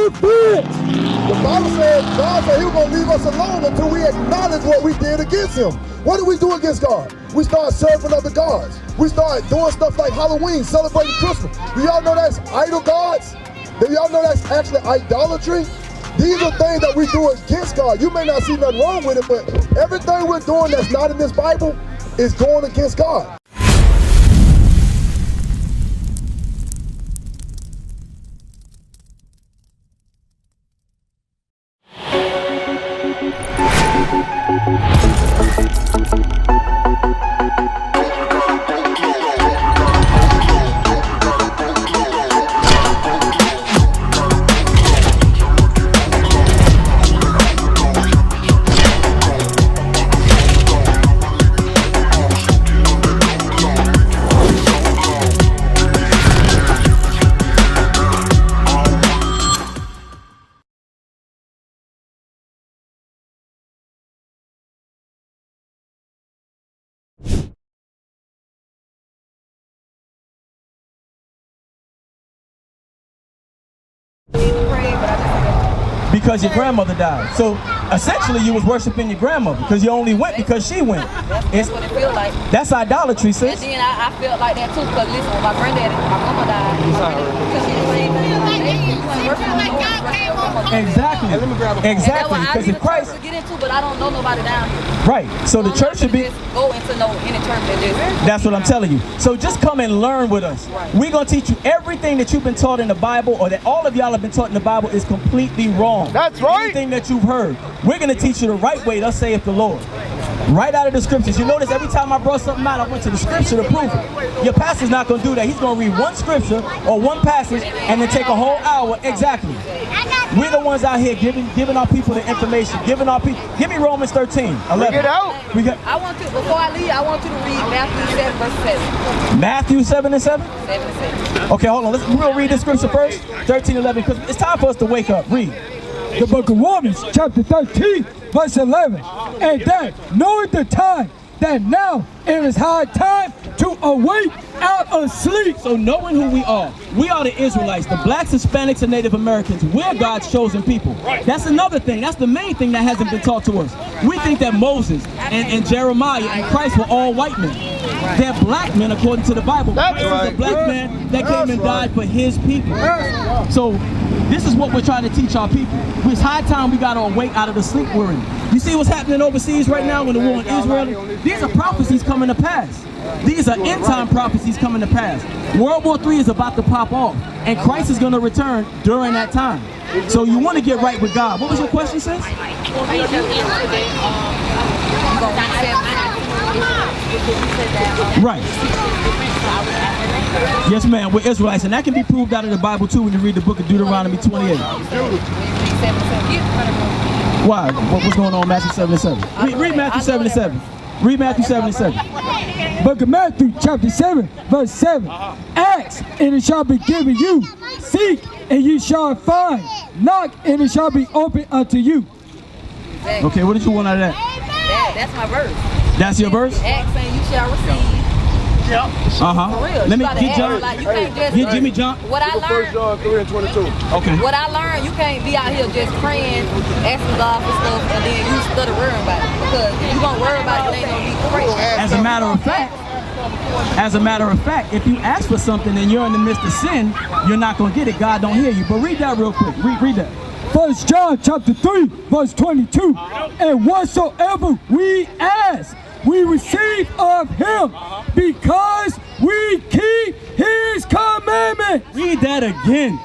repent. The Bible said, God said he was going to leave us alone until we acknowledge what we did against him. What did we do against God? We started serving other gods. We started doing stuff like Halloween, celebrating Christmas. Do y'all know that's idol gods? Do y'all know that's actually idolatry? These are things that we do against God. You may not see nothing wrong with it, but everything we're doing that's not in this Bible is going against God. Because your grandmother died. So essentially you was worshiping your grandmother because you only went because she went. That's what it feel like. That's idolatry, sis. And then I felt like that too because listen, when my granddaddy, my mama died, because she didn't say exactly. Exactly. Because in Christ, to get into, but I don't know nobody down here. Right. So the church should be go into no any term that is. That's what I'm telling you. So just come and learn with us. Right. We're gonna teach you everything that you've been taught in the Bible, or that all of y'all have been taught in the Bible, is completely wrong. That's right. Everything that you've heard, we're gonna teach you the right way. Thus saith the Lord. Right out of the scriptures. You notice every time I brought something out, I went to the scripture to prove it. Your pastor's not going to do that. He's going to read one scripture or one passage and then take a whole hour. Exactly. We're the ones out here giving our people the information, giving our people. Give me Romans 13, 11. Get out. I want to, before I leave, I want you to read Matthew 7, verse 7. Matthew 7 and 7? 7 and 7. Okay, hold on. We're going to read this scripture first. 13, 11, because it's time for us to wake up. Read. The book of Romans, chapter 13, verse 11. And that, knowing the time, that now it is high time to awake out of sleep. So knowing who we are the Israelites, the blacks, Hispanics, and Native Americans. We're God's chosen people. That's another thing. That's the main thing that hasn't been taught to us. We think that Moses and Jeremiah and Christ were all white men. They're black men according to the Bible. Christ was a black man that came and died for his people. So this is what we're trying to teach our people. It's high time we got to awake out of the sleep we're in. You see what's happening overseas right now with the war in Israel? These are prophecies coming to pass. These are end-time prophecies coming to pass. World War III is about to pop off, and Christ is going to return during that time. So you want to get right with God. What was your question, sis? Right. Yes, ma'am. We're Israelites, and that can be proved out of the Bible too when you read the book of Deuteronomy 28. Why? What's going on in Matthew 7 and 7? Read Matthew 7 and 7. Read Matthew 7 and 7. Book of Matthew, chapter 7, verse 7. Ask, and it shall be given you. Seek, and you shall find. Knock, and it shall be open unto you. Okay, what did you want out of that? That's my verse. That's your verse? Ask, and you shall receive. For real. Let me get John. Like, you can't just, give me John. What I learned. 1 John 3 and 22. Okay. What I learned, you can't be out here just praying, asking God for stuff, and then you study worrying about it. Because if you gonna worry about it, you ain't gonna be praying. As a matter of fact, if you ask for something and you're in the midst of sin, you're not gonna get it. God don't hear you. But read that real quick. Read that. 1 John chapter 3, verse 22. And whatsoever we ask, we receive of him, because we keep his commandments. Read that again.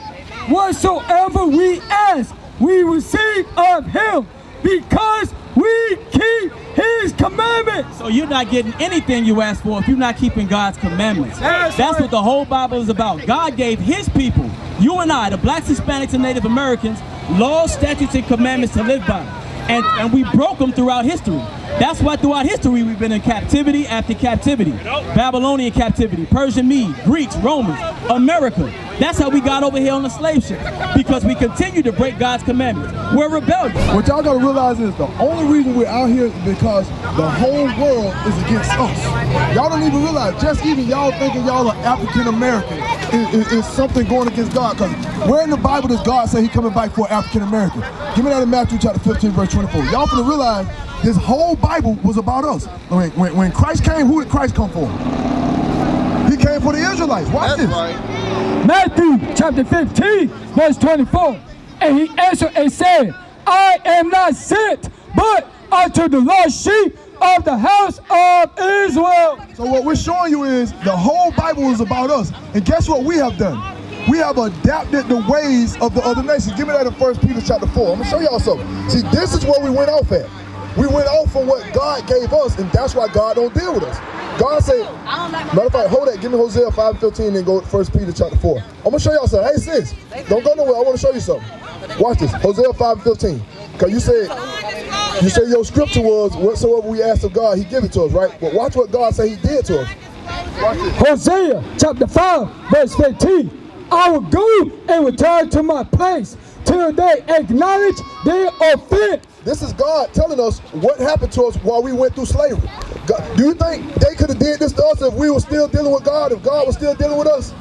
Whatsoever we ask, we receive of him, because we keep his commandments. So you're not getting anything you ask for if you're not keeping God's commandments. That's what the whole Bible is about. God gave his people, you and I, the blacks, Hispanics, and Native Americans, laws, statutes, and commandments to live by. And we broke broke them throughout history. That's why throughout history we've been in captivity after captivity. Babylonian captivity, Persian Mede, Greeks, Romans, America. That's how we got over here on the slave ship, because we continue to break God's commandments. We're rebellious. What y'all gotta realize is the only reason we're out here is because the whole world is against us. Y'all don't even realize, just even y'all thinking y'all are African American is something going against God. Because where in the Bible does God say he coming back for African American? Give me that in Matthew chapter 15, verse 24. Y'all finna realize this whole Bible was about us. When Christ came, who did Christ come for? He came for the Israelites. Watch this. Right. Matthew chapter 15, verse 24. And he answered and said, I am not sent, but unto the lost sheep of the house of Israel. So what we're showing you is the whole Bible is about us. And guess what we have done? We have adapted the ways of the other nations. Give me that in 1 Peter chapter 4. I'm gonna show y'all something. See, this is where we went off at. We went off from what God gave us, and that's why God don't deal with us. God said, matter of fact, hold that, give me Hosea 5:15 and go to 1 Peter chapter 4. I'm gonna show y'all something. Hey sis, don't go nowhere, I wanna show you something. Watch this, Hosea 5:15. Cause you said your scripture was, whatsoever we ask of God, he give it to us, right? But watch what God said he did to us. Watch this. Hosea chapter 5, verse 15. I will go and return to my place till they acknowledge their offense. This is God telling us what happened to us while we went through slavery. God, do you think they could have did this to us if we were still dealing with God, if God was still dealing with us?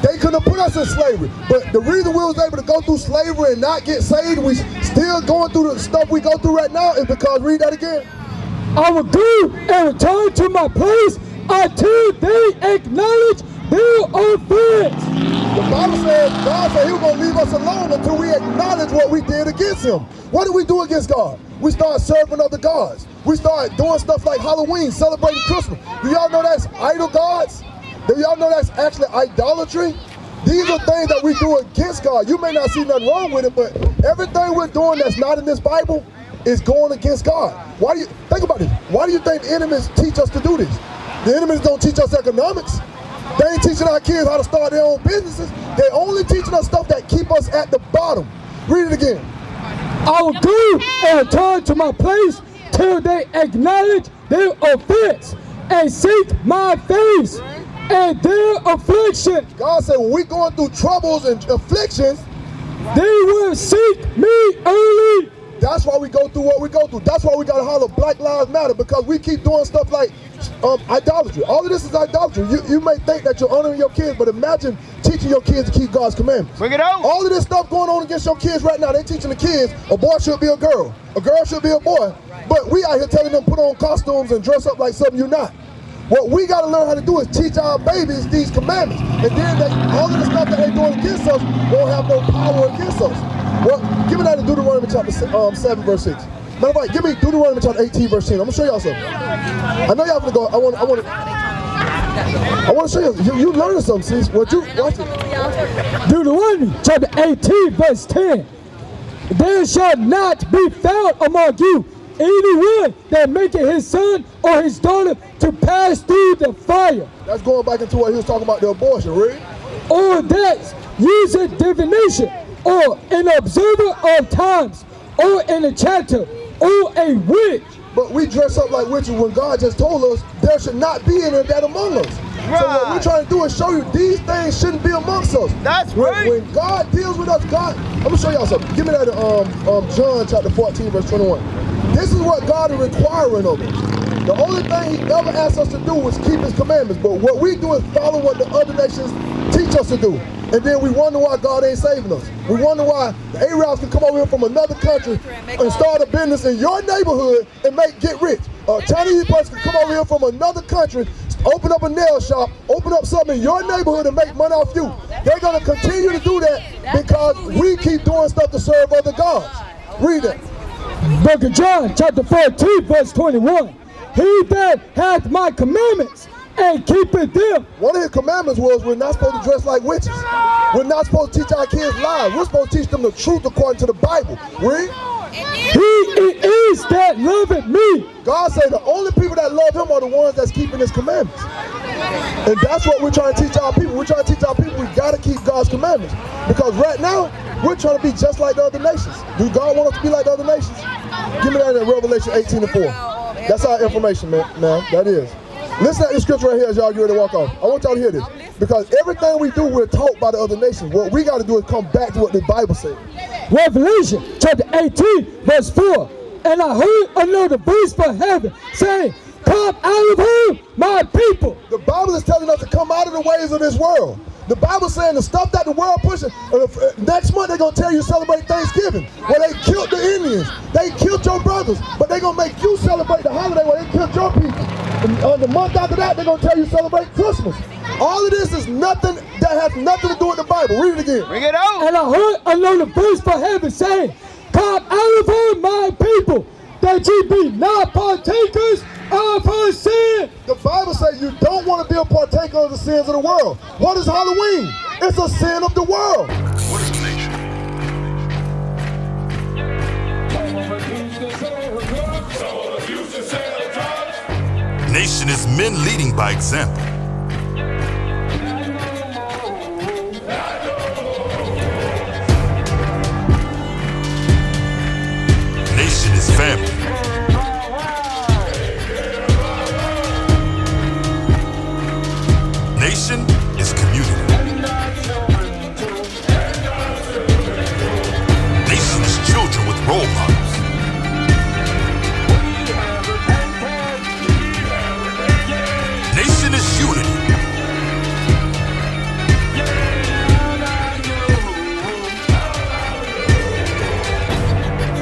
They couldn't have put us in slavery. But the reason we was able to go through slavery and not get saved, we still going through the stuff we go through right now, is because, read that again. I will go and return to my place until they acknowledge their offense. The Bible says, God said he was going to leave us alone until we acknowledge what we did against him. What did we do against God? We started serving other gods. We started doing stuff like Halloween, celebrating Christmas. Do y'all know that's idol gods? Do y'all know that's actually idolatry? These are things that we do against God. You may not see nothing wrong with it, but everything we're doing that's not in this Bible is going against God. Why do you, think about this, why do you think the enemies teach us to do this? The enemies don't teach us economics. They ain't teaching our kids how to start their own businesses. They only teaching us stuff that keep us at the bottom. Read it again. I will go and return to my place till they acknowledge their offense and seek my face and their affliction. God said when we going through troubles and afflictions, they will seek me early. That's why we go through what we go through. That's why we gotta holler Black Lives Matter, because we keep doing stuff like idolatry. All of this is idolatry. You may think that you're honoring your kids, but imagine teaching your kids to keep God's commandments. Bring it out. All of this stuff going on against your kids right now, they're teaching the kids a boy should be a girl should be a boy. But we out here telling them put on costumes and dress up like something you're not. What we gotta learn how to do is teach our babies these commandments. And then all of the stuff that they're doing against us won't have no power against us. Well, give me that in Deuteronomy chapter 7, verse 6. Matter of fact, give me Deuteronomy chapter 18, verse 10. I'm gonna show y'all something. I know y'all gonna go. I want to show you. You learning something, sis. What you watch it. Deuteronomy chapter 18, verse 10. There shall not be found among you anyone that maketh his son or his daughter to pass through the fire. That's going back into what he was talking about, the abortion, right? Or that useth divination, or an observer of times, or an enchanter, or a witch. But we dress up like witches when God just told us there should not be any of that among us. Right. So what we're trying to do is show you these things shouldn't be amongst us. That's right. When God deals with us, I'm gonna show y'all something. Give me that John chapter 14, verse 21. This is what God is requiring of us. The only thing he ever asked us to do was keep his commandments. But what we do is follow what the other nations teach us to do. And then we wonder why God ain't saving us. We wonder why the Arabs can come over here from another country and start a business in your neighborhood and get rich. A Chinese person can come over here from another country, open up a nail shop, open up something in your neighborhood and make money off you. They're going to continue to do that because we keep doing stuff to serve other gods. Read it. Book of John, chapter 14, verse 21. He that hath my commandments and keepeth them. One of his commandments was we're not supposed to dress like witches. We're not supposed to teach our kids lies. We're supposed to teach them the truth according to the Bible. Read. He it is that loveth me. God said the only people that love him are the ones that's keeping his commandments. And that's what we're trying to teach our people. We're trying to teach our people we got to keep God's commandments. Because right now, we're trying to be just like the other nations. Do God want us to be like the other nations? Give me that in Revelation 18:4. That's our information, man. That is. Listen to this scripture right here as y'all get ready to walk off. I want y'all to hear this. Because everything we do, we're taught by the other nations. What we got to do is come back to what the Bible says. Revelation chapter 18, verse 4. And I heard another voice from heaven saying, come out of here, my people. The Bible is telling us to come out of the ways of this world. The Bible's saying the stuff that the world pushing, next month they're going to tell you to celebrate Thanksgiving, where they killed the Indians. They killed your brothers, but they're going to make you celebrate the holiday where they killed your people. And the month after that, they're going to tell you to celebrate Christmas. All of this is nothing that has nothing to do with the Bible. Read it again. Bring it out. And I heard another voice from heaven saying, come out of her, my people, that ye be not partakers of her sin. The Bible says you don't want to be a partaker of the sins of the world. What is Halloween? It's a sin of the world. What is nation? Nation is men leading by example. Nation is family. Nation is community. Nation is children with role models. Nation is unity.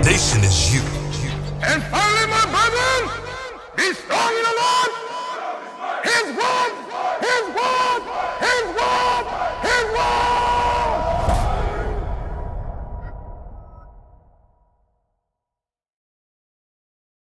Nation is you. And finally, my brethren, be strong in the Lord. His word